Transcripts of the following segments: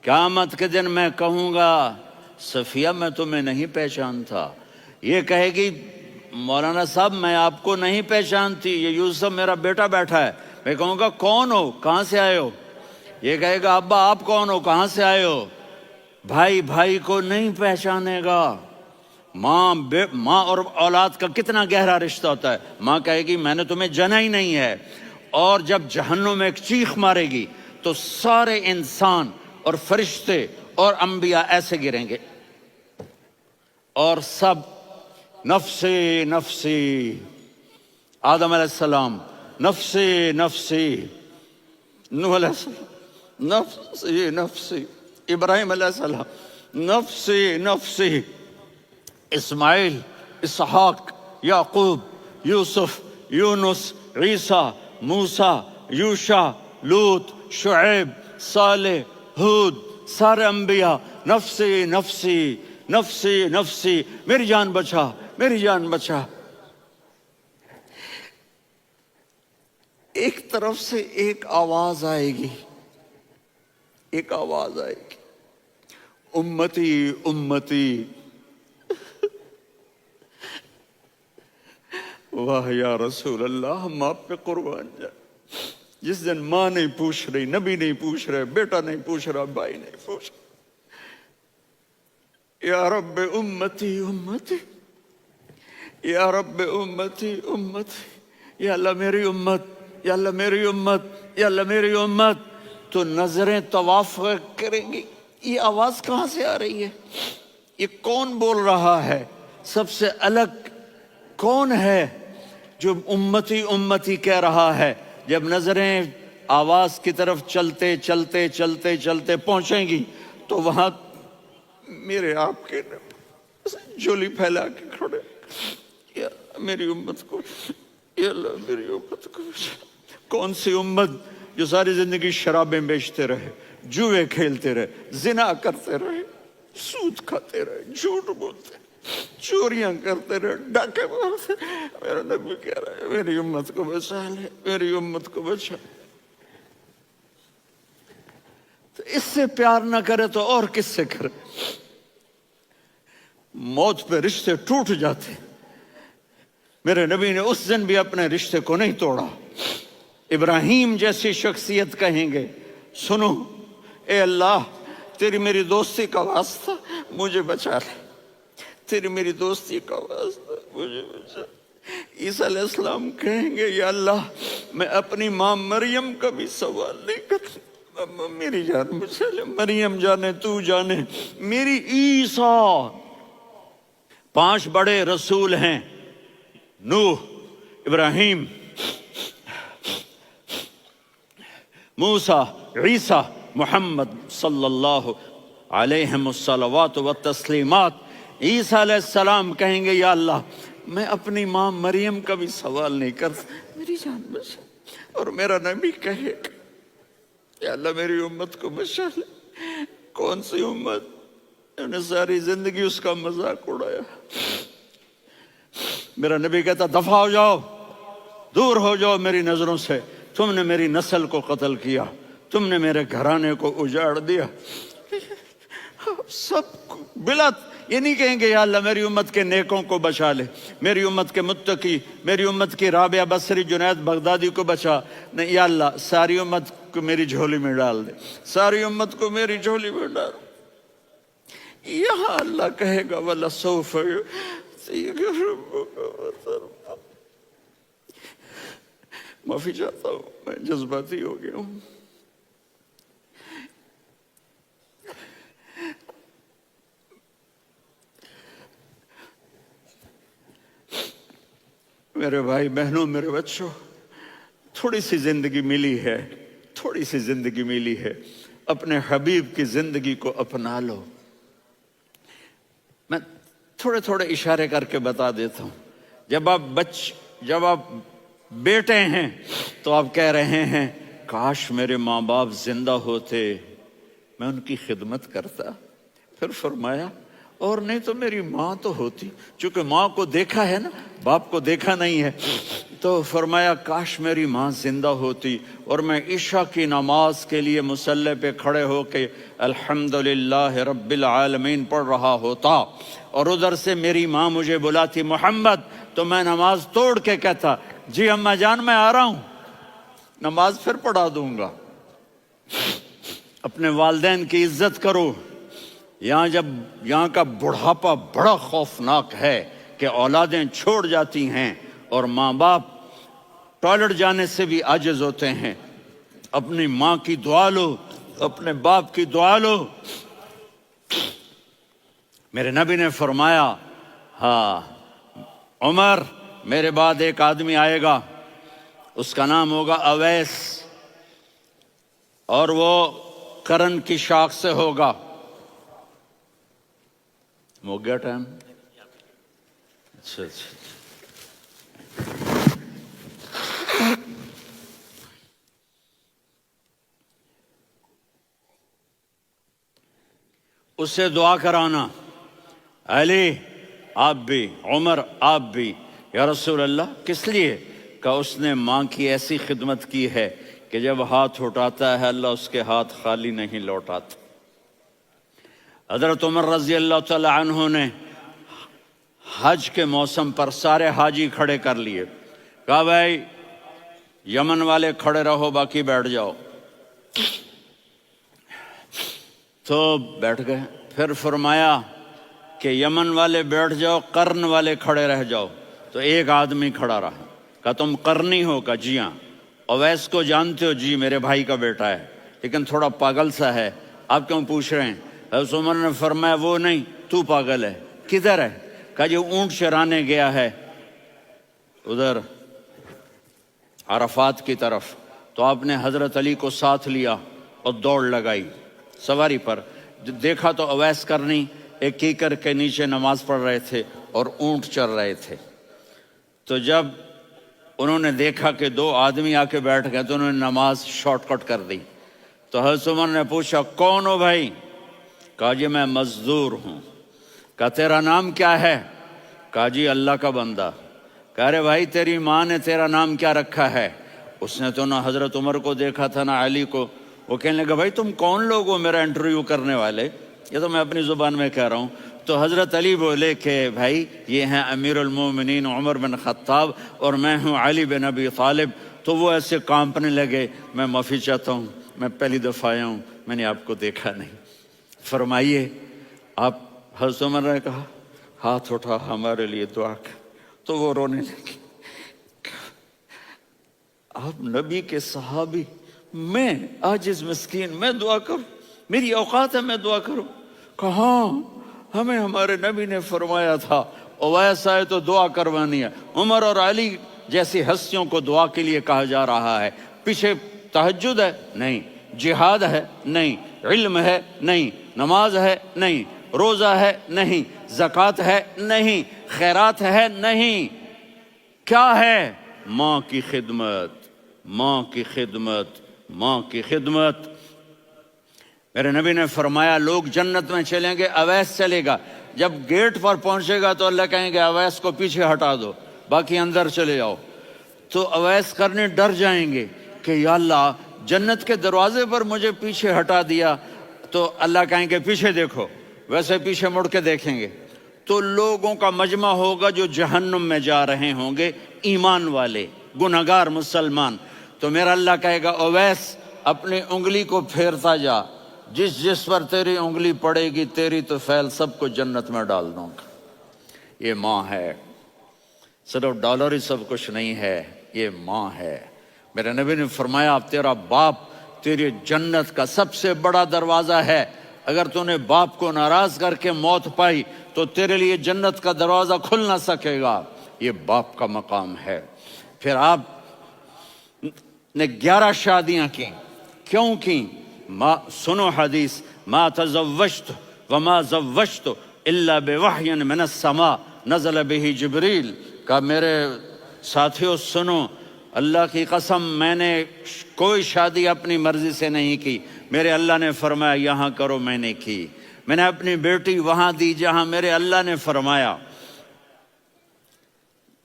قیامت کے دن میں کہوں گا صفیہ میں تمہیں نہیں پہچانتا، یہ کہے گی مولانا صاحب میں آپ کو نہیں پہچانتی، یہ یوسف میرا بیٹا بیٹھا ہے۔ میں کہوں گا کون ہو، کہاں سے آئے ہو؟ یہ کہے گا ابا آپ کون ہو، کہاں سے آئے ہو؟ بھائی بھائی کو نہیں پہچانے گا۔ ماں اور اولاد کا کتنا گہرا رشتہ ہوتا ہے۔ ماں کہے گی میں نے تمہیں جنا ہی نہیں ہے، اور جب جہنم میں ایک چیخ مارے گی تو سارے انسان اور فرشتے اور انبیاء ایسے گریں گے، اور سب نفسی نفسی، آدم علیہ السلام نفسی نفسی، نوح علیہ السلام نفسی نفسی، ابراہیم علیہ السلام نفسی نفسی، اسماعیل، اسحاق، یعقوب، یوسف، یونس، عیسیٰ، موسیٰ، یوشع، لوط، شعیب، صالح، ہود، سارے انبیاء نفسی نفسی نفسی نفسی، میری جان بچا میری جان بچا۔ ایک طرف سے ایک آواز آئے گی، ایک آواز آئے گی، امتی امتی۔ واہ یا رسول اللہ، ہم آپ پہ قربان جائیں۔ جس دن ماں نہیں پوچھ رہی، نبی نہیں پوچھ رہے، بیٹا نہیں پوچھ رہا، بھائی نہیں پوچھ رہا، یا رب امتی امتی، یا رب امتی امتی، یا اللہ میری امت، یا اللہ میری امت، یا اللہ میری امت۔ تو نظریں طواف کریں گی، یہ آواز کہاں سے آ رہی ہے؟ یہ کون بول رہا ہے؟ سب سے الگ کون ہے جو امتی امتی کہہ رہا ہے؟ جب نظریں آواز کی طرف چلتے چلتے چلتے چلتے پہنچیں گی تو وہاں میرے آپ کے جھولی پھیلا کے کھڑے، یا میری امت کو، یا اللہ میری امت کو۔ کون سی امت جو ساری زندگی شرابیں بیچتے رہے، جوئے کھیلتے رہے، زنا کرتے رہے، سود کھاتے رہے، جھوٹ بولتے رہے، چوریاں کرتے رہے، ڈاکے مارتے رہے۔ میرا نبی کہہ رہا ہے میری امت کو بچا لے، میری امت کو بچا۔ تو اس سے پیار نہ کرے تو اور کس سے کرے؟ موت پہ رشتے ٹوٹ جاتے، میرے نبی نے اس دن بھی اپنے رشتے کو نہیں توڑا۔ ابراہیم جیسی شخصیت کہیں گے سنو اے اللہ تیری میری دوستی کا واسطہ مجھے بچا لے، تیری میری دوستی کا واسطہ مجھے بچا۔ عیسیٰ علیہ السلام کہیں گے یا اللہ میں اپنی ماں مریم کا بھی سوال نہیں کرتا، میری جان بچا لے، مریم جانے تو جانے میری عیسیٰ۔ 5 بڑے رسول ہیں، نوح، ابراہیم، موسیٰ، عیسیٰ، محمد صلی اللہ علیہ الصلوات والتسلیمات۔ عیسیٰ علیہ السلام کہیں گے یا اللہ میں اپنی ماں مریم کا بھی سوال نہیں کرتا، میری جان بچا۔ اور میرا نبی کہے یا اللہ میری امت کو بچا لے۔ کون سی امت؟ انہوں نے ساری زندگی اس کا مذاق اڑایا۔ میرا نبی کہتا دفع ہو جاؤ، دور ہو جاؤ میری نظروں سے، تم نے میری نسل کو قتل کیا، تم نے میرے گھرانے کو اجاڑ دیا۔ سب بلا یہ نہیں کہیں گے یا اللہ میری امت کے نیکوں کو بچا لے، میری امت کے متقی، میری امت کی رابعہ بصری، جنید بغدادی کو بچا، نہیں یا اللہ ساری امت کو میری جھولی میں ڈال دے، ساری امت کو میری جھولی میں ڈال۔ یہاں اللہ کہے گا وَلَسَوْفَ يُعْطِيكَ رَبُّكَ فَتَرْضَىٰ۔ معافی چاہتا ہوں میں جذباتی ہو گیا ہوں۔ میرے بھائی بہنوں، میرے بچوں، تھوڑی سی زندگی ملی ہے، تھوڑی سی زندگی ملی ہے، اپنے حبیب کی زندگی کو اپنا لو۔ میں تھوڑے تھوڑے اشارے کر کے بتا دیتا ہوں۔ جب آپ بیٹے ہیں تو آپ کہہ رہے ہیں کاش میرے ماں باپ زندہ ہوتے، میں ان کی خدمت کرتا۔ پھر فرمایا اور نہیں تو میری ماں تو ہوتی، چونکہ ماں کو دیکھا ہے نا، باپ کو دیکھا نہیں ہے، تو فرمایا کاش میری ماں زندہ ہوتی اور میں عشاء کی نماز کے لیے مصلی پہ کھڑے ہو کے الحمدللہ رب العالمین پڑھ رہا ہوتا، اور ادھر سے میری ماں مجھے بلاتی محمد، تو میں نماز توڑ کے کہتا جی اماں جان میں آ رہا ہوں، نماز پھر پڑھا دوں گا۔ اپنے والدین کی عزت کرو۔ یہاں کا بڑھاپا بڑا خوفناک ہے کہ اولادیں چھوڑ جاتی ہیں اور ماں باپ ٹوائلٹ جانے سے بھی عاجز ہوتے ہیں۔ اپنی ماں کی دعا لو، اپنے باپ کی دعا لو۔ میرے نبی نے فرمایا ہاں عمر میرے بعد ایک آدمی آئے گا، اس کا نام ہوگا اویس، اور وہ کرن کی شاخ سے ہوگا۔ ہو گیا ٹائم؟ اچھا اس سے دعا کرانا، علی آپ بھی، عمر آپ بھی۔ یا رسول اللہ کس لیے؟ کہ اس نے ماں کی ایسی خدمت کی ہے کہ جب ہاتھ اٹھاتا ہے اللہ اس کے ہاتھ خالی نہیں لوٹاتا۔ حضرت عمر رضی اللہ تعالی عنہ نے حج کے موسم پر سارے حاجی کھڑے کر لیے، کہا بھائی یمن والے کھڑے رہو باقی بیٹھ جاؤ، تو بیٹھ گئے۔ پھر فرمایا کہ یمن والے بیٹھ جاؤ، قرن والے کھڑے رہ جاؤ، تو ایک آدمی کھڑا رہا۔ کہا تم قرنی ہو؟ کہا جی ہاں۔ اویس کو جانتے ہو؟ جی میرے بھائی کا بیٹا ہے لیکن تھوڑا پاگل سا ہے، آپ کیوں پوچھ رہے ہیں؟ حضرت عمر نے فرمایا وہ نہیں، تو پاگل ہے۔ کدھر ہے؟ کہا جی اونٹ چرانے گیا ہے ادھر عرفات کی طرف۔ تو آپ نے حضرت علی کو ساتھ لیا اور دوڑ لگائی سواری پر۔ دیکھا تو اویس کرنی ایک کیکر کے نیچے نماز پڑھ رہے تھے اور اونٹ چر رہے تھے۔ تو جب انہوں نے دیکھا کہ دو آدمی آ کے بیٹھ گئے تو انہوں نے نماز شارٹ کٹ کر دی۔ تو حضرت عمر نے پوچھا کون ہو بھائی؟ کہا جی میں مزدور ہوں۔ کہا تیرا نام کیا ہے؟ کہا جی اللہ کا بندہ۔ کہا ارے بھائی تیری ماں نے تیرا نام کیا رکھا ہے؟ اس نے تو نہ حضرت عمر کو دیکھا تھا نہ علی کو۔ وہ کہنے لگا بھائی تم کون لوگ ہو میرا انٹرویو کرنے والے؟ یہ تو میں اپنی زبان میں کہہ رہا ہوں۔ تو حضرت علی بولے کہ بھائی یہ ہیں امیر المومنین عمر بن خطاب اور میں ہوں علی بن ابی طالب۔ تو وہ ایسے کانپنے لگے، میں معافی چاہتا ہوں، میں پہلی دفعہ آیا ہوں، میں نے آپ کو دیکھا نہیں، فرمائیے آپ۔ حضرت عمر نے کہا ہاتھ اٹھا ہمارے لیے دعا کر۔ تو وہ رونے لگے، آپ نبی کے صحابی، میں عاجز مسکین میں دعا کروں؟ میری اوقات ہے میں دعا کروں؟ کہاں ہمیں ہمارے نبی نے فرمایا تھا اویس آئے تو دعا کروانی ہے۔ عمر اور علی جیسی ہستیوں کو دعا کے لیے کہا جا رہا ہے۔ پیچھے تہجد ہے؟ نہیں۔ جہاد ہے؟ نہیں۔ علم ہے؟ نہیں۔ نماز ہے؟ نہیں۔ روزہ ہے؟ نہیں۔ زکوٰۃ ہے؟ نہیں۔ خیرات ہے؟ نہیں۔ کیا ہے؟ ماں کی خدمت، ماں کی خدمت، ماں کی خدمت۔ میرے نبی نے فرمایا لوگ جنت میں چلیں گے، اویس چلے گا، جب گیٹ پر پہنچے گا تو اللہ کہیں گے اویس کو پیچھے ہٹا دو، باقی اندر چلے جاؤ۔ تو اویس کرنے ڈر جائیں گے کہ یا اللہ جنت کے دروازے پر مجھے پیچھے ہٹا دیا، تو اللہ کہیں گے پیچھے دیکھو، ویسے پیچھے مڑ کے دیکھیں گے تو لوگوں کا مجمع ہوگا جو جہنم میں جا رہے ہوں گے، ایمان والے، گنہگار مسلمان۔ تو میرا اللہ کہے گا اویس اپنی انگلی کو پھیرتا جا، جس جس پر تیری انگلی پڑے گی تیری تو فیل سب کو جنت میں ڈال دوں گا۔ یہ ماں ہے، صرف ڈالر ہی سب کچھ نہیں ہے، یہ ماں ہے۔ میرے نبی نے فرمایا تیرا باپ تیری جنت کا سب سے بڑا دروازہ ہے، اگر تو نے باپ کو ناراض کر کے موت پائی تو تیرے لیے جنت کا دروازہ کھل نہ سکے گا۔ یہ باپ کا مقام ہے۔ پھر آپ نے 11 شادیاں کی، کیوں کی؟ سنو حدیث، ما تزوجت وما زوجت الا بوحی من السماء نزل به جبریل۔ کہا میرے ساتھیوں سنو، اللہ کی قسم میں نے کوئی شادی اپنی مرضی سے نہیں کی، میرے اللہ نے فرمایا یہاں کرو، میں نے کی۔ میں نے اپنی بیٹی وہاں دی جہاں میرے اللہ نے فرمایا۔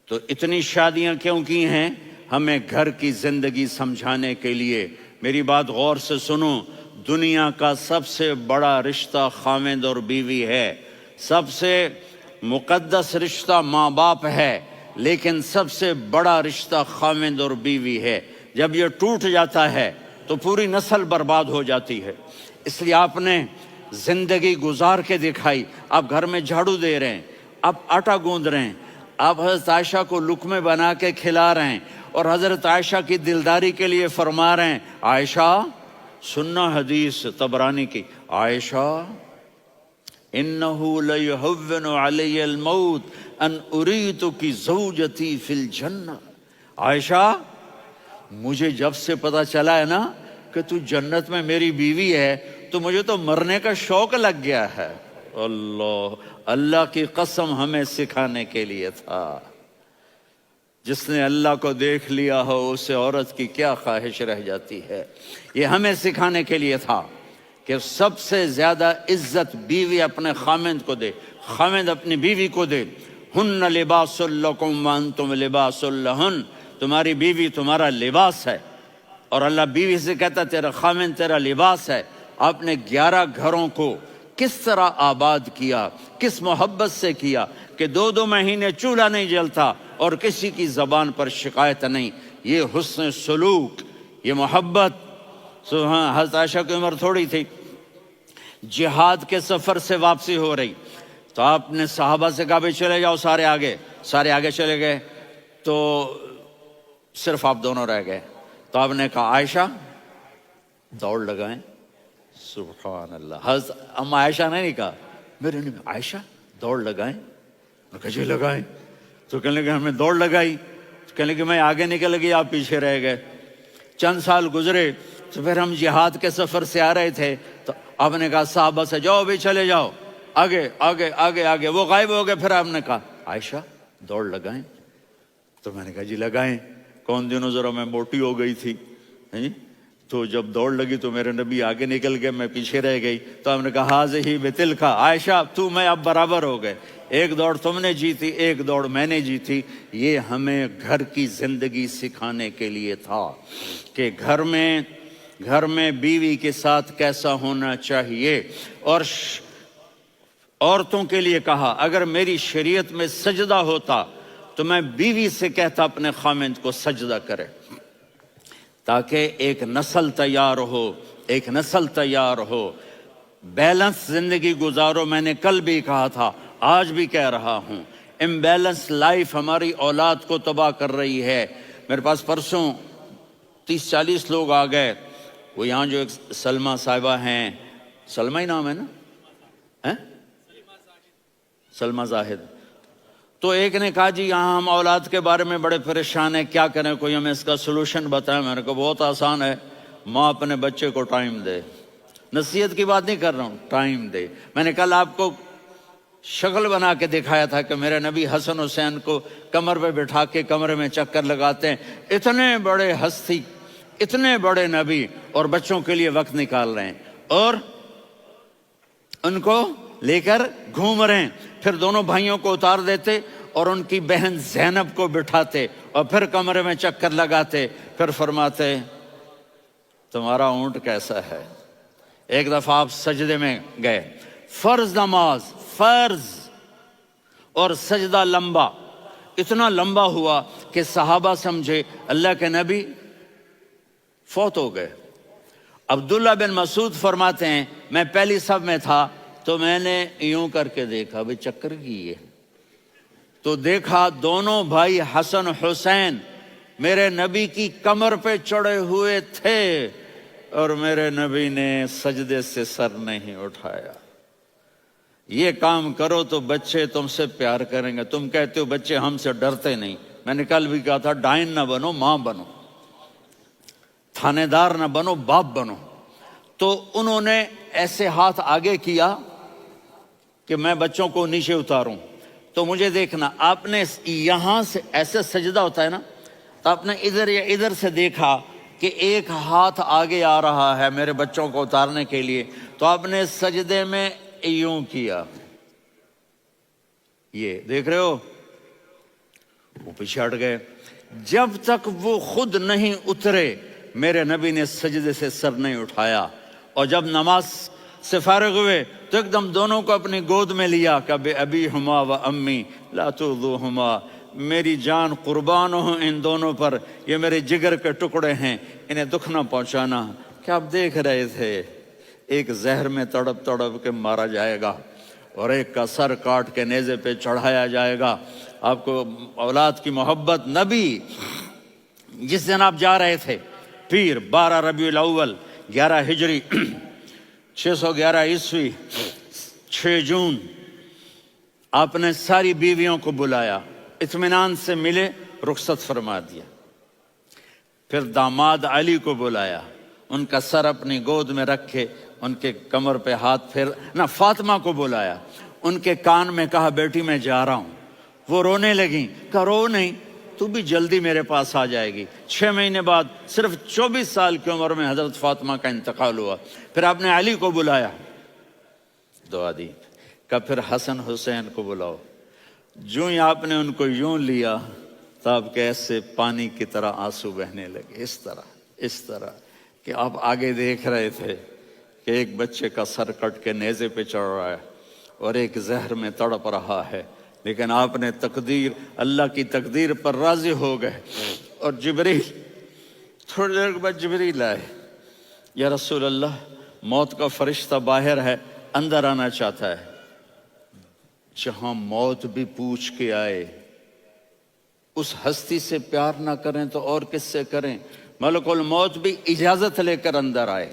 تو اتنی شادیاں کیوں کی ہیں؟ ہمیں گھر کی زندگی سمجھانے کے لیے۔ میری بات غور سے سنو، دنیا کا سب سے بڑا رشتہ خاوند اور بیوی ہے، سب سے مقدس رشتہ ماں باپ ہے، لیکن سب سے بڑا رشتہ خاوند اور بیوی ہے۔ جب یہ ٹوٹ جاتا ہے تو پوری نسل برباد ہو جاتی ہے۔ اس لیے آپ نے زندگی گزار کے دکھائی۔ آپ گھر میں جھاڑو دے رہے ہیں، آپ آٹا گوندھ رہے ہیں، آپ حضرت عائشہ کو لقمے بنا کے کھلا رہے ہیں، اور حضرت عائشہ کی دلداری کے لیے فرما رہے ہیں، عائشہ سننا حدیث طبرانی کی، عائشہ انہو لیہون علی الموت ان اریتکی زوجتی فی الجنہ۔ عائشہ مجھے جب سے پتا چلا ہے نا کہ تو جنت میں میری بیوی ہے تو مجھے تو مرنے کا شوق لگ گیا ہے۔ اللہ کی قسم ہمیں سکھانے کے لیے تھا۔ جس نے اللہ کو دیکھ لیا ہو اسے عورت کی کیا خواہش رہ جاتی ہے۔ یہ ہمیں سکھانے کے لیے تھا کہ سب سے زیادہ عزت بیوی اپنے خاوند کو دے، خاوند اپنی بیوی کو دے۔ ہن لباس لکم وانتم لباس لہن، تمہاری بیوی تمہارا لباس ہے، اور اللہ بیوی سے کہتا تیرا خاوند تیرا لباس ہے۔ آپ نے 11 گھروں کو کس طرح آباد کیا، کس محبت سے کیا کہ 2 مہینے چولہا نہیں جلتا اور کسی کی زبان پر شکایت نہیں۔ یہ حسن سلوک، یہ محبت۔ حضرت عائشہ کی عمر تھوڑی تھی، جہاد کے سفر سے واپسی ہو رہی، تو آپ نے صحابہ سے کہا بھی چلے جاؤ سارے آگے چلے گئے، تو صرف آپ دونوں رہ گئے۔ تو آپ نے کہا عائشہ دوڑ لگائیں۔ سبحان اللہ، حضرت اما عائشہ نے نہیں کہا، میرے نے عائشہ دوڑ لگائیں، میں کہا جی لگائیں۔ تو کہنے لگے ہمیں دوڑ لگائی، تو کہنے لگے میں آگے نکل گئی آپ پیچھے رہ گئے۔ چند سال گزرے تو پھر ہم جہاد کے سفر سے آ رہے تھے، تو آپ نے کہا صحابہ سے جاؤ بھی چلے جاؤ آگے آگے آگے آگے، وہ غائب ہو گئے۔ پھر آپ نے کہا عائشہ دوڑ لگائیں، تو میں نے کہا جی لگائیں۔ کون دنوں ذرا میں موٹی ہو گئی تھی، تو جب دوڑ لگی تو میرے نبی آگے نکل گئے، میں پیچھے رہ گئی۔ تو ہم نے کہا ہاذہ بتلک، عائشہ تو میں اب برابر ہو گئے، ایک دوڑ تم نے جیتی ایک دوڑ میں نے جیتی۔ یہ ہمیں گھر کی زندگی سکھانے کے لیے تھا کہ گھر میں بیوی کے ساتھ کیسا ہونا چاہیے۔ اور عورتوں کے لیے کہا اگر میری شریعت میں سجدہ ہوتا تو میں بیوی سے کہتا اپنے خاوند کو سجدہ کرے، تاکہ ایک نسل تیار ہو، بیلنس زندگی گزارو۔ میں نے کل بھی کہا تھا، آج بھی کہہ رہا ہوں، امبیلنس لائف ہماری اولاد کو تباہ کر رہی ہے۔ میرے پاس پرسوں 30-40 لوگ آ گئے، وہ یہاں جو ایک سلمہ صاحبہ ہیں، سلمہ ہی نام ہے نا، سلمہ زاہد، تو ایک نے کہا جی یہاں ہم اولاد کے بارے میں بڑے پریشان ہیں، کیا کریں، کوئی ہمیں اس کا سلوشن بتائیں۔ میں نے کہا بہت آسان ہے، ماں اپنے بچے کو ٹائم دے۔ نصیحت کی بات نہیں کر رہا ہوں، ٹائم دے۔ میں نے کل آپ کو شکل بنا کے دکھایا تھا کہ میرے نبی حسن حسین کو کمر پہ بٹھا کے کمرے میں چکر لگاتے ہیں۔ اتنے بڑے ہستی، اتنے بڑے نبی، اور بچوں کے لیے وقت نکال رہے ہیں اور ان کو لے کر گھوم رہے ہیں۔ پھر دونوں بھائیوں کو اتار دیتے اور ان کی بہن زینب کو بٹھاتے اور پھر کمرے میں چکر لگاتے، پھر فرماتے تمہارا اونٹ کیسا ہے۔ ایک دفعہ آپ سجدے میں گئے، فرض نماز، فرض، اور سجدہ لمبا، اتنا لمبا ہوا کہ صحابہ سمجھے اللہ کے نبی فوت ہو گئے۔ عبداللہ بن مسعود فرماتے ہیں میں پہلی صف میں تھا تو میں نے یوں کر کے دیکھا بھئی چکر کی ہے، تو دیکھا دونوں بھائی حسن حسین میرے نبی کی کمر پہ چڑھے ہوئے تھے اور میرے نبی نے سجدے سے سر نہیں اٹھایا۔ یہ کام کرو تو بچے تم سے پیار کریں گے۔ تم کہتے ہو بچے ہم سے ڈرتے نہیں، میں نے کل بھی کہا تھا ڈائن نہ بنو، ماں بنو، تھانے دار نہ بنو، باپ بنو۔ تو انہوں نے ایسے ہاتھ آگے کیا کہ میں بچوں کو نیچے اتاروں، تو مجھے دیکھنا، آپ نے یہاں سے ایسے سجدہ ہوتا ہے نا، تو آپ نے ادھر یا ادھر سے دیکھا کہ ایک ہاتھ آگے آ رہا ہے میرے بچوں کو اتارنے کے لیے، تو آپ نے سجدے میں یوں کیا، یہ دیکھ رہے ہو، وہ پیچھے ہٹ گئے. جب تک وہ خود نہیں اترے میرے نبی نے سجدے سے سر نہیں اٹھایا. اور جب نماز سے فارغ ہوئے تو ایک دم دونوں کو اپنی گود میں لیا کہ ابی ہما و امی لا تؤذوہما، میری جان قربان ہو ان دونوں پر، یہ میرے جگر کے ٹکڑے ہیں، انہیں دکھ نہ پہنچانا. کیا آپ دیکھ رہے تھے ایک زہر میں تڑپ تڑپ کے مارا جائے گا اور ایک کا سر کاٹ کے نیزے پہ چڑھایا جائے گا. آپ کو اولاد کی محبت. نبی جس دن آپ جا رہے تھے پیر 12 ربیع الاول 11 ہجری 611 عیسوی 6 جون، آپ نے ساری بیویوں کو بلایا، اطمینان سے ملے، رخصت فرما دیا. پھر داماد علی کو بلایا، ان کا سر اپنی گود میں رکھے، ان کے کمر پہ ہاتھ پھیر نہ. فاطمہ کو بلایا، ان کے کان میں کہا بیٹی میں جا رہا ہوں. وہ رونے لگیں، کہا رو نہیں، تو بھی جلدی میرے پاس آ جائے گی. 6 مہینے بعد صرف 24 سال کی عمر میں حضرت فاطمہ کا انتقال ہوا. پھر آپ نے علی کو بلایا، دعا دی. کہ پھر حسن حسین کو بلاؤ. جو ہی آپ نے ان کو یوں لیا تو آپ کے ایسے پانی کی طرح آنسو بہنے لگے. اس طرح کہ آپ آگے دیکھ رہے تھے کہ ایک بچے کا سر کٹ کے نیزے پہ چڑھ رہا ہے اور ایک زہر میں تڑپ رہا ہے، لیکن آپ نے تقدیر، اللہ کی تقدیر پر راضی ہو گئے. اور جبریل تھوڑی دیر کے بعد جبریل آئے، یا رسول اللہ موت کا فرشتہ باہر ہے، اندر آنا چاہتا ہے. جہاں موت بھی پوچھ کے آئے، اس ہستی سے پیار نہ کریں تو اور کس سے کریں. ملک الموت بھی اجازت لے کر اندر آئے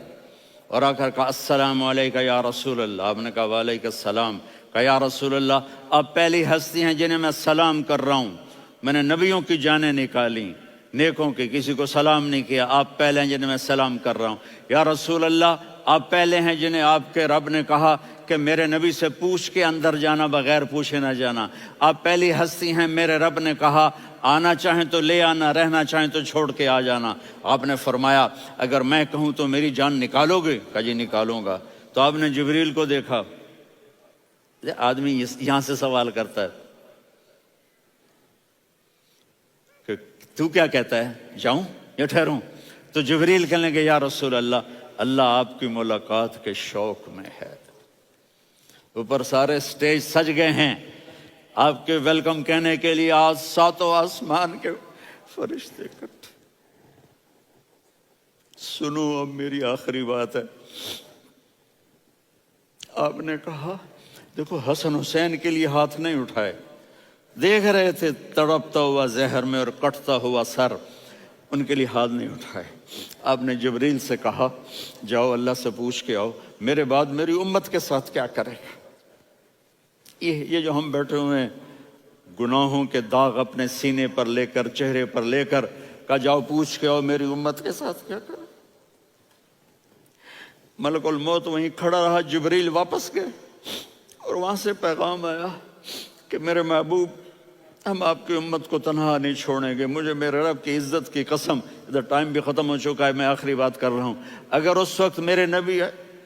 اور آ کر کہا السلام علیکہ یا رسول اللہ. آپ نے کہا وعلیکم السلام. کہا یا رسول اللہ آپ پہلی ہستی ہیں جنہیں میں سلام کر رہا ہوں. میں نے نبیوں کی جانیں نکالی، نیکوں کی، کسی کو سلام نہیں کیا. آپ پہلے ہیں جنہیں میں سلام کر رہا ہوں. یا رسول اللہ آپ پہلے ہیں جنہیں آپ کے رب نے کہا کہ میرے نبی سے پوچھ کے اندر جانا، بغیر پوچھے نہ جانا. آپ پہلی ہستی ہیں، میرے رب نے کہا آنا چاہیں تو لے آنا، رہنا چاہیں تو چھوڑ کے آ جانا. آپ نے فرمایا اگر میں کہوں تو میری جان نکالو گے؟ کہا جی نکالوں گا. تو آپ نے جبریل کو دیکھا. آدمی یہاں سے سوال کرتا ہے کہ تو کیا کہتا ہے، جاؤں یا ٹھہروں؟ تو جبریل کہنے لگے یا رسول اللہ، اللہ آپ کی ملاقات کے شوق میں ہے. اوپر سارے سٹیج سج گئے ہیں آپ کے ویلکم کہنے کے لیے. آج 7 آسمان کے فرشتے اکٹھے. سنو اب میری آخری بات ہے. آپ نے کہا دیکھو حسن حسین کے لیے ہاتھ نہیں اٹھائے، دیکھ رہے تھے تڑپتا ہوا زہر میں اور کٹتا ہوا سر، ان کے لیے ہاتھ نہیں اٹھائے. آپ نے جبریل سے کہا جاؤ اللہ سے پوچھ کے آؤ میرے بعد میری امت کے ساتھ کیا کرے گا. یہ جو ہم بیٹھے ہوئے ہیں گناہوں کے داغ اپنے سینے پر لے کر، چہرے پر لے کر، کہا جاؤ پوچھ کے آؤ میری امت کے ساتھ کیا کرے. ملک الموت وہیں کھڑا رہا. جبریل واپس گئے اور وہاں سے پیغام آیا کہ میرے محبوب ہم آپ کی امت کو تنہا نہیں چھوڑیں گے. مجھے میرے رب کی عزت کی قسم، ادھر ٹائم بھی ختم ہو چکا ہے، میں آخری بات کر رہا ہوں، اگر اس وقت میرے نبی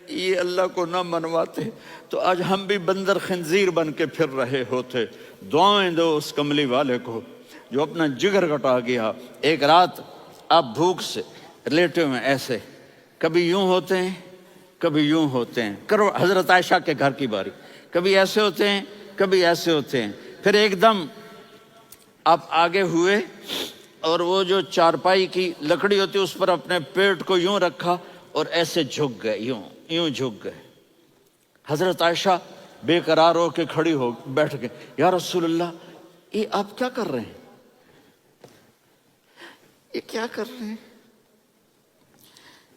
یہ اللہ کو نہ منواتے تو آج ہم بھی بندر خنزیر بن کے پھر رہے ہوتے. دعائیں دو اس کملی والے کو جو اپنا جگر کٹا گیا. ایک رات آپ بھوک سے لیٹے ہوئے ایسے، کبھی یوں ہوتے ہیں کبھی یوں ہوتے ہیں. کرو حضرت عائشہ کے گھر کی باری، کبھی ایسے ہوتے ہیں کبھی ایسے ہوتے ہیں. پھر ایک دم آپ آگے ہوئے اور وہ جو چارپائی کی لکڑی ہوتی اس پر اپنے پیٹ کو یوں رکھا اور ایسے جھک گئے، یوں جھک گئے. حضرت عائشہ بے قرار ہو کے کھڑی ہو بیٹھ گئے. یا رسول اللہ یہ آپ کیا کر رہے ہیں، یہ کیا کر رہے ہیں؟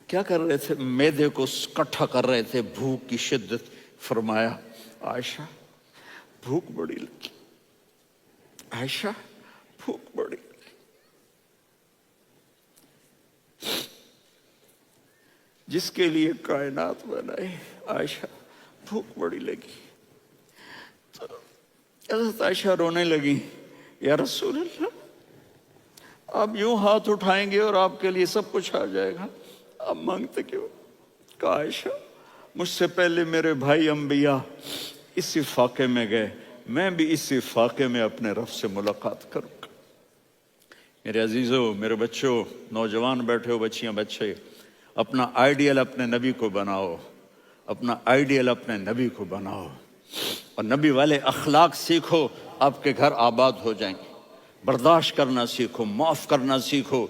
کیا کر رہے تھے؟ معدے کو کٹھا کر رہے تھے، بھوک کی شدت. فرمایا عائشہ بھوک بڑی لگی، عائشہ بھوک بڑی لگی. جس کے لیے کائنات بنائی، عائشہ بھوک بڑی لگی. تو حضرت عائشہ رونے لگی. یا رسول اللہ آپ یوں ہاتھ اٹھائیں گے اور آپ کے لیے سب کچھ آ جائے گا، آپ مانگتے کیوں؟ کہا عائشہ مجھ سے پہلے میرے بھائی انبیاء اسی فاقے میں گئے، میں بھی اسی فاقے میں اپنے رب سے ملاقات کروں گا. میرے عزیزوں، میرے بچوں، نوجوان بیٹھے ہو، بچیاں بچے، اپنا آئیڈیل اپنے نبی کو بناؤ، اپنا آئیڈیل اپنے نبی کو بناؤ، اور نبی والے اخلاق سیکھو، آپ کے گھر آباد ہو جائیں گے۔ برداشت کرنا سیکھو، معاف کرنا سیکھو،